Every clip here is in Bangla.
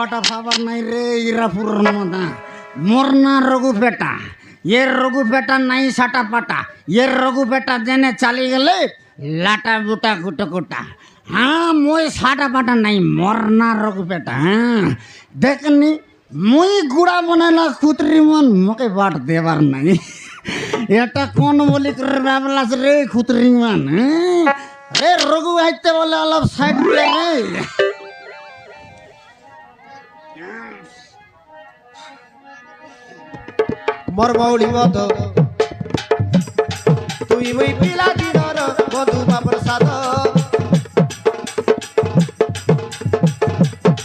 বাটা খাবার নাই রে ইরাপুর মদা মোরনা রঘু পেটা এর রঘু পেটা নাই সাটা পাটা এর রঘু পেটা জেনে চালি গেলে লাটা বুটা গুটো কুটা হ্যাঁ মই সাটা পাটা নাই মরনা রঘু পেটা হ্যাঁ দেখনি মুই গুড়া বানাইলা খুতরি মন মোকে বাট দেবার নাই এটা কোন বলি করে ভাবলাস রে খুতরি মান রে রঘু আইতে বলে অলপ সাইড রে মোর মৌলি মত তুই মই পিলা দিনর বন্ধু মা প্রসাদ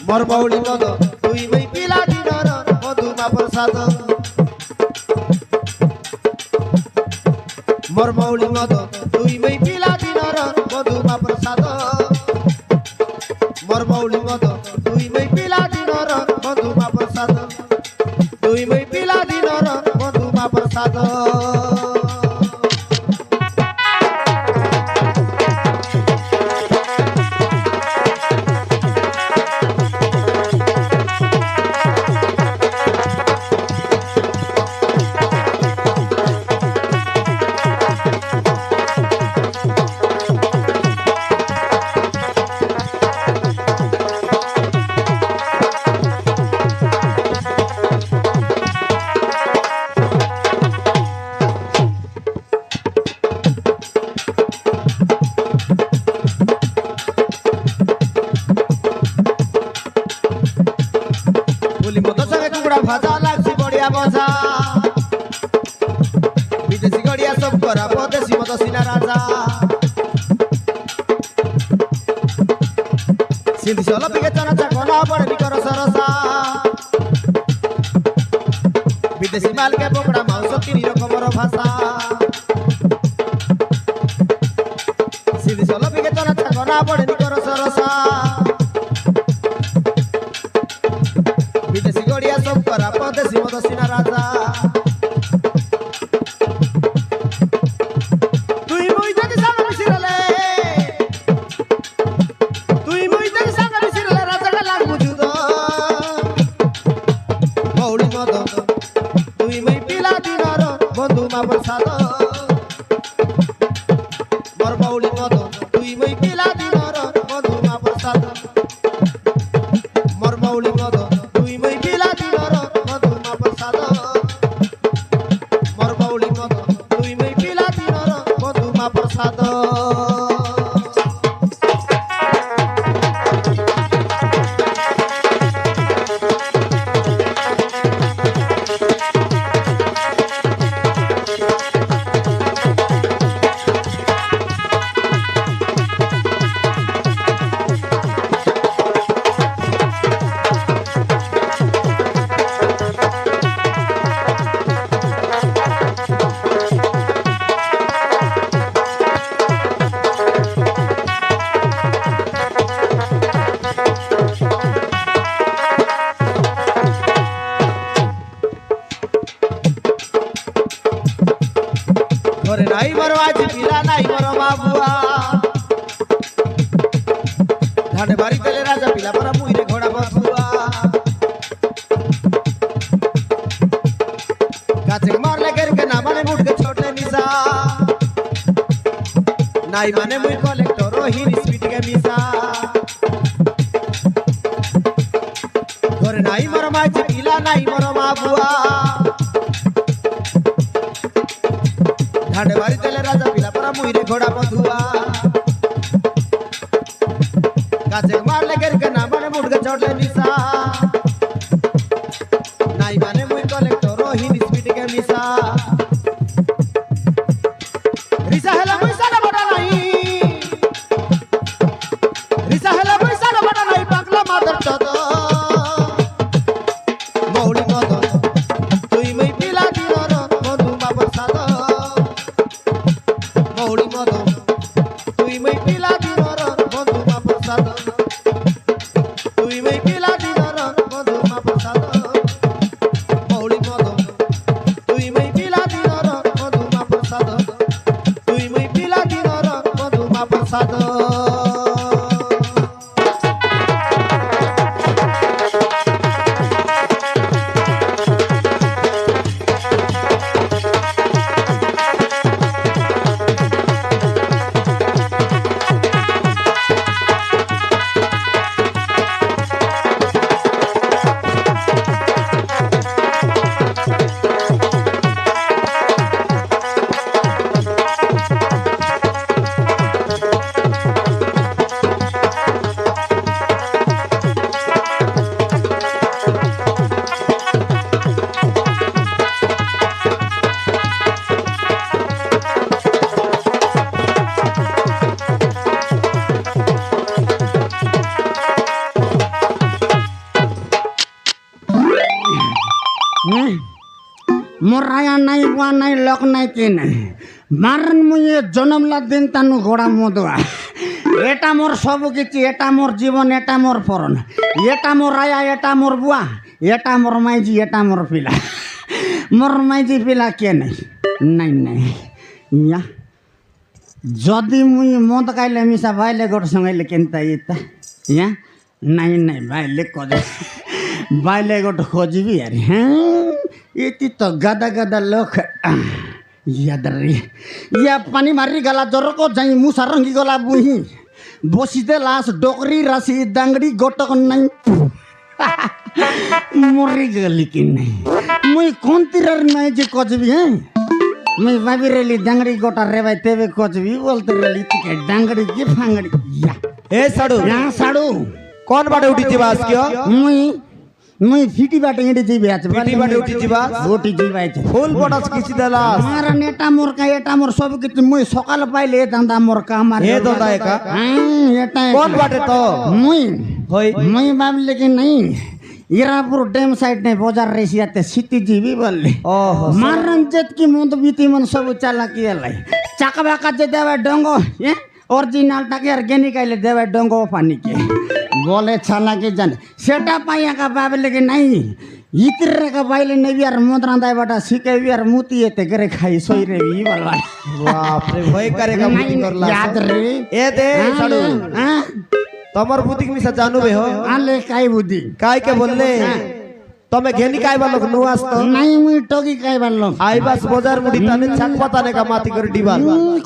মোর মৌলি মত তুই মই পিলা দিনর বন্ধু মা প্রসাদ মোর মৌলি মত তুই মই পিলা দিনর বন্ধু মা প্রসাদ মোর মৌলি মত তুই মই পিলা দিনর বন্ধু মা প্রসাদ তুই মই পিলা দিনর বন্ধু মা প্রসাদ বলি মতো সঙ্গে কুকুড়া ভাজা লাগছি বড়িয়া মজা বিদেশি গড়িয়া সব করা পদেশি মতো সিনা রাজা সিন্ধি সল পিকে চনা চাকনা বড় বিকর সরসা বিদেশি মালকে পকড়া মাংস তিন রকমের ভাষা সিন্ধি সল পিকে চনা চাকনা বড় বিকর সরসা বিদেশি গড়িয়া সব করা পদেশি মতো সিনা রাজা তুই মই যদি সামনে মিশিরলে তুই মই যদি সামনে মিশিরলে রাজাকে লাগবু জুদ মৌলি মদ তুই মই পিলা দিনর বন্ধু মা প্রসাদ মোর মৌলি মদ তুই মই পিলা দিনর বন্ধু মা প্রসাদ মোর মৌলি মদ তুই মই পিলা দিনর বন্ধু মা প্রসাদ মোর মৌলি মদ তুই মই পিলা দিনর বন্ধু মা প্রসাদ ঘরে নাই মর আজ পিলা নাই মর বাবুয়া ধানে বাড়ি তেলে রাজা পিলা পরা মুইরে ঘোড়া বসুয়া গাছে মারলে গেরকে না মানে মুড়কে ছোটে নিসা নাই মানে মুই কলেক্টর হির স্পিড কে মিসা ঘরে নাই মর আজ পিলা নাই মর বাবুয়া ধানে বাড়ি তেলে রাজা পিলা পরা মুইরে ঘোড়া বধুয়া গাছে মারলে গেরকে না মানে মুড়কে চড়লে নিসা নাই মানে মুই কলেক্টর হিন স্পিড কে মিসা রিসা হেলা মুই সানা বড়া নাই রিসা হেলা মুই সানা বড়া নাই পাগলা মাদর চদ মৌলি মদ তুই মই পিলা দিনর বন্ধু মা প্রসাদ মৌলি মদ তুই মই পিলা দিনর বন্ধু মা প্রসাদ তুই মই পিলা দিনর বন্ধু মা প্রসাদ মৌলি মদ তুই মই পিলা দিনর বন্ধু মা প্রসাদ তুই মই পিলা দিনর বন্ধু মা প্রসাদ মোর আয়া নাই বুয়া নাই লক নাই কে নাই মারন মুই জন্মলা দিন তানু ঘোড়া মদুয়া এটা মোর সব কিছু এটা মোর জীবন এটা মোর পরন এটা মোর আয়া এটা মোর বুয়া এটা মোর মাইজি এটা মোর পিলা মোর মাইজি পিলা কে নাই নাই নাই ইয়া যদি মুই মদ খাইলে মিশা ভাইলে গোট সঙ্গাইলে কেনতা ইতা ইয়া নাই নাই ভাইলে কদে ভাইলে গোট খোঁজবি আর হ্যাঁ এটি তো গাদা গাদা লোক ইয়াদারি ইয়া পানি মারি গলা জরক যাই মুসা রঙ্গি গলা বুহি বসিতে লাশ ডকরি রাশি ডাংড়ি গোটক নাই মরি গলি কি নাই মুই কোন তীরের নাই যে কজবি হ্যাঁ মুই ভাবি রেলি ডাংড়ি গোটা রে ভাই তেবে কজবি বলতে রেলি তিকে ডাংড়ি কি ফাংড়ি ইয়া এ সাড়ু সাড়ু কোন বাটে উঠি যাবা আজকে মুই ফিটি বাটে এঁটে যাইবে আছে ফিটি বাটে উঠি যাবা ওটি যাইবে আছে ফুল পটাস কিছু দেলাস আমার নেটা মোর কা এটা মোর সব কিছু মুই সকাল পাইলে দান্দা মোর কাম আর এ দন্দা একা এটা কোন বাটে তো মুই হই মুই ভাবলে কি নাই ইরাপুর ড্যাম সাইড নাই বাজার রেসিয়াতে সিটি জিবি বললে ওহো মারন জেত কি মন্দ বিতি মন সব চালাকি এলাই চাকা বাকা যে দেবে ডঙ্গ অরিজিনালটাকে আর গেনি কাইলে দেবে ডঙ্গ পানিকে বলে চালাকি জানে সেটা পাই একা ভাবলে কি নাই ইতির রেখা বাইলে নেবি আর মন্ত্রা দায় বাটা শিখাইবি আর মুতি এতে করে খাই সই রেবি বলবা বাপ রে ভয় করে কা বুদ্ধি করলা याद रे এ দে সাড়ু হ্যাঁ তোমার বুদ্ধি কি মিছা জানু বে হো আলে কাই বুদ্ধি কাই কে বললে তুমি ঘেনি কাই বালক নু আসতো নাই মুই টকি কাই বানলো আইবাস বাজার মুড়ি তানে ছাক পাতা নে কা মাটি করে ডিবাল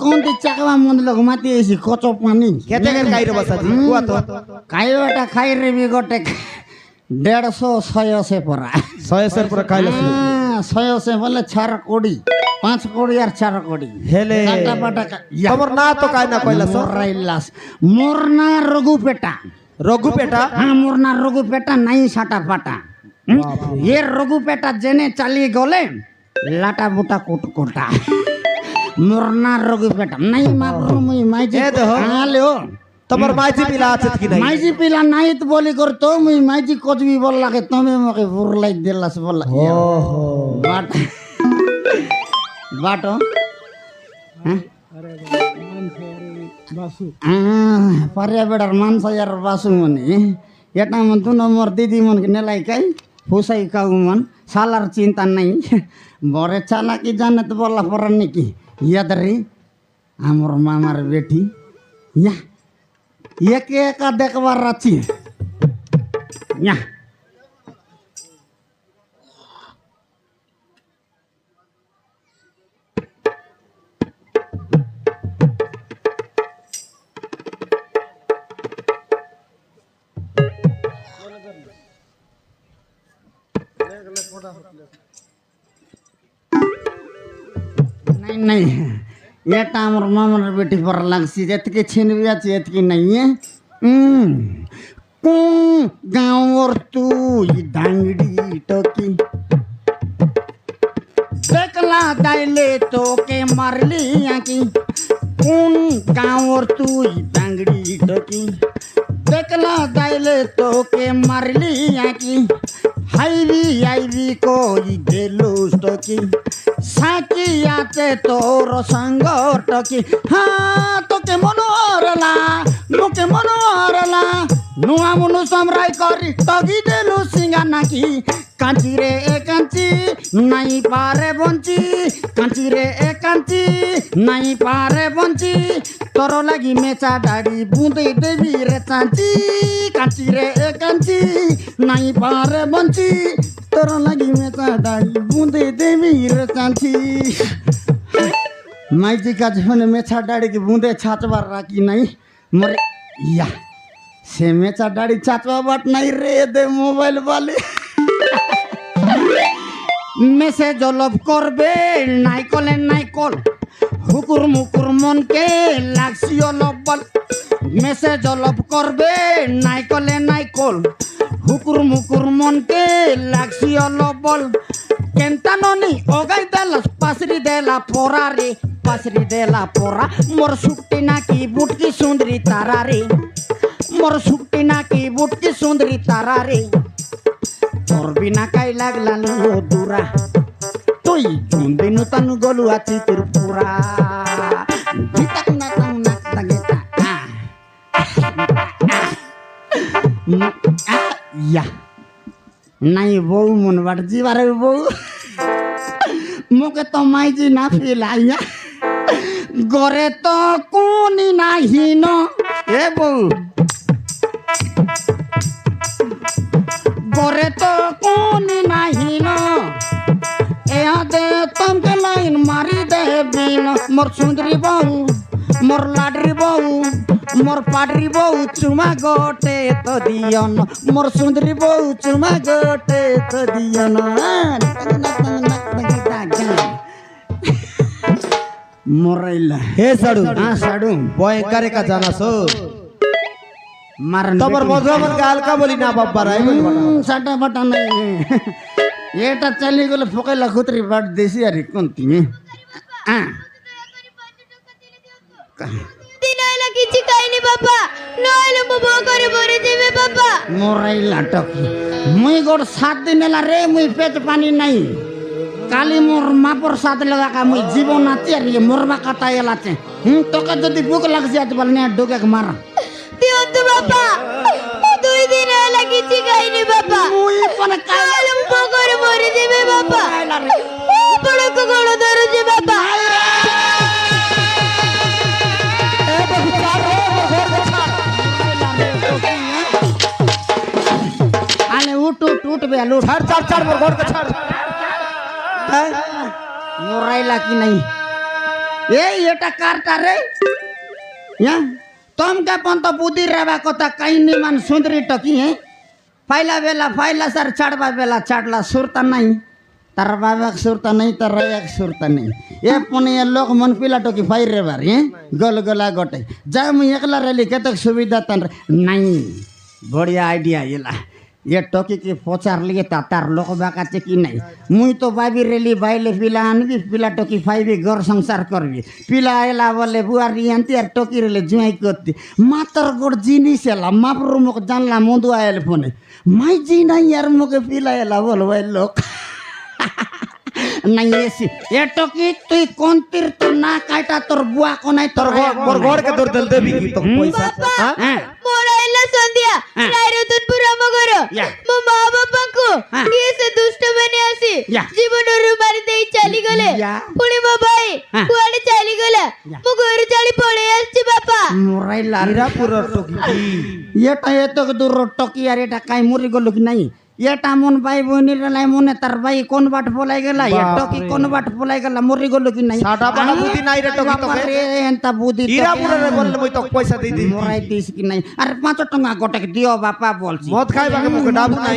কোন তে চাকবা মন্দ লোক মাতি এসি কত পানি কেতে কে কাই রে বসাজি কুয়া তো কাই ওটা খাই রেবি গোটে 150 600 পরা 100 পুরো খাইলাস 600 বলে 4 কোটি 5 কোটি আর 4 কোটি হেলে কাটা পাটা তোমার না তো কাই না কইলাস রাইলাস মোর না রঘু পেটা রঘু পেটা হ্যাঁ মোর না রঘু পেটা নাই সাটা পাটা এ রঘু পেটা জেনে চালিয়ে গলে লাটা বুটা কোটা মোর না রঘু পেটা নাই মারু মুই মাইজি এ দেখো। আলে ও তোমার মাইজি পিলা আছে কি নাই মাইজি পিলা নাই তো বলি করতো মুই মাইজি কজবি বল লাগে তুমি মকে বুরলাই দিলাস বল ওহো বাট বাটো হ্যাঁ পারে বেড়ার মানস আর বাসু মনে এটা মন তু নম্বর দিদি মন নেলাই কাই ফুসাই কাউ মন সালার চিন্তা নাই বরে চালা কি জানে তো বলা পড়ার নাকি ইয়াদ রে আমার মামার বেটি ইয়া একে একা দেখবার আছি ইয়া नहीं नहीं এটা আমার মামার বেটি পর লাগছে যেতকে ছিনবি আছে এতকে নাই কোন গাঁওর তুই ডাংড়ি টকি দেখলা দাইলে তোকে মারলি আঁকি কোন গাঁওর তুই ডাংড়ি টকি দেখলা দাইলে তোকে মারলি আঁকি হাইবি আইবি কই গেলুস টকি সাকি আছে তোর সঙ্গ টকি হ্যাঁ তোকে মনোরলা মুকে মনোরলা নুয়া মনু সমরাই করি টকি দেলু সিঙ্গা নাকি কাঁচি রে এ কাঁচি নাই পারে বঞ্চি কাঁচি রে এ কাঁচি নাই পারে বঞ্চি তোর লাগি মেচা দাড়ি বুঁদে দেবি রে চাঁচি কাঁচি রে এ কাঁচি নাই পারে বঞ্চি তোর লাগি মেচা দাড়ি বুঁদে দেবি রে চাঁচি মাইজি কাজ হনে মেছা দাড়ি কি বুঁদে ছাচবার রাখি নাই মরে ইয়া সে মেচা দাড়ি ছাচবা বাট নাই রে দে মোবাইল বালে মেসেজ লভ করবে নাই কলে নাই কল হুকুর মুকুর মনকে লাগছি অলপ বল মেসেজ লভ করবে নাই কলে নাই কল হুকুর মুকুর মনকে লাগছি অলপ বল কেনতা ননি ওগাই দেলাস পাসরি দেলা পরা রে পাসরি দেলা পরা মোর সুকটি নাকি বুটকি সুন্দরী তারা রে মোর সুকটি নাকি বুটকি সুন্দরী তারা রে তোর বিনা কাই লাগলা লো দূরা তুই কোনদিন তানু গলু আছি তোর পুরা গীতাক না তানু নাচতা গীতা ইয়া নাই বউ মন বাট জিবারে বউ মুখে তো মাইজি না ফিলাইয়া গরে তো কোনি নাহিন এ বউ গরে তো কোনি নাহিন এহাদে তমকে লাইন মারি দেবিন মোর সুন্দরী বউ মোর লাডরি বউ মোর পাডরি বউ চুমা গোটে তো দিয়ন মোর সুন্দরী বউ চুমা গোটে তো দিয়ন মোরাইলা হে সাড়ু হ্যাঁ সাড়ু ভয়ঙ্কর का जाना सो মারন তোমার মজা মন গাল का बोली ना बाबा राय बोली সাটা বাটা নাই এটা চালি গেলে ফকাইলা খুতরি বাট দেশি আর কোনটি দিনাইলা কিছু খাইনি বাবা নইলে মো বউ করে মরে যাবে বাবা মোরাইলা টকি মুই গোট 7 দিন এলা রে মুই পেট পানি নাই কালি মোর মাপর সাথ লাগা মুই জীবন আছে আর মরবা কথা এলাছে তোকে যদি বুক লাগছে আজ বল না ডোকে মার দিও তো বাবা দুই দিন হলো কিছু খাইনি বাবা মুই কোনে নইলে মো বউ করে মরে যাবে বাবা বড় কোগড় ধরছে বাবা আলে উঠ উঠ উঠ বেল উঠ छाड़ छाड़ छाड़ मोर घर के छाड़ हैं মোরাইলা কি নাই এই এটা কারটা রে তোমকে পন্ত বুদ্ধি রেবা কথা কাইনি মান সুন্দরী টকি ফাইলা বেলা ফাইলা সার ছাড়বা বেলা ছাড়লা সুরতা নাই তার বাবাক সুরতা নাই তার রায়াক সুরতা নাই এ পনে লোক মন পিলা টকি ফাই রে বার গল গলা গটে যা মুই একলা রেলি কেতক সুবিধা তান নাই বড়িয়া আইডিয়া এলা ये टोकी के पोचार लिए तार लोक बाकाचे की नहीं मुई तो बाबी रेली बाइले पिला आनबी पिला टोकी फाइबी घर संसार करबी पिला आयला बोले बुआरी आंती यार टोकी रेले जुआई करती मातर गोड़ जिनिस एला मापरू मुक जानला मुंदु आयल फोने माई जी नहीं यार मुके पिला एला बोल भाई लोग नहीं ऐसी ये टोकी तू कौन तीर तो ना काटा तोर बुआ को नहीं तोर मोर घर के दूर दल देबी की तो पैसा বাবা মোরাইলা সন্ধ্যা নাইরতুন পুরা মগর Ya. মো মা বাবাকু হ্যাঁ। কিসে দুষ্ট বনে আসি Ya. জীবনর মারি দেই চালি গলে Ya. পুনি মো ভাই হ্যাঁ। কুয়াড়ে চালি গলা Ya. মো ঘর চালি পড়ে আসছি বাবা मोराइला हीरापुर टोकी এটা এত দূর টকি আর এটা কাই মরি গেল কি নাই এটা মন ভাই বোনের লাই মনে তার ভাই কোন বাট পলাই গেলা এ টকি কোন বাট পলাই গেলা মরি গেল কি নাই সাটা বাটা বুদ্ধি নাই রে টকি তোকে। বাবারে, এন্তা বুদ্ধি हीरापुर रे बोलले মই তো পয়সা দেই দিই মরাই দিস কি নাই আরে 5 টাকা গোটাকে দিও বাপা বলছি মদ খাইবা কে মুখে ডাবু নাই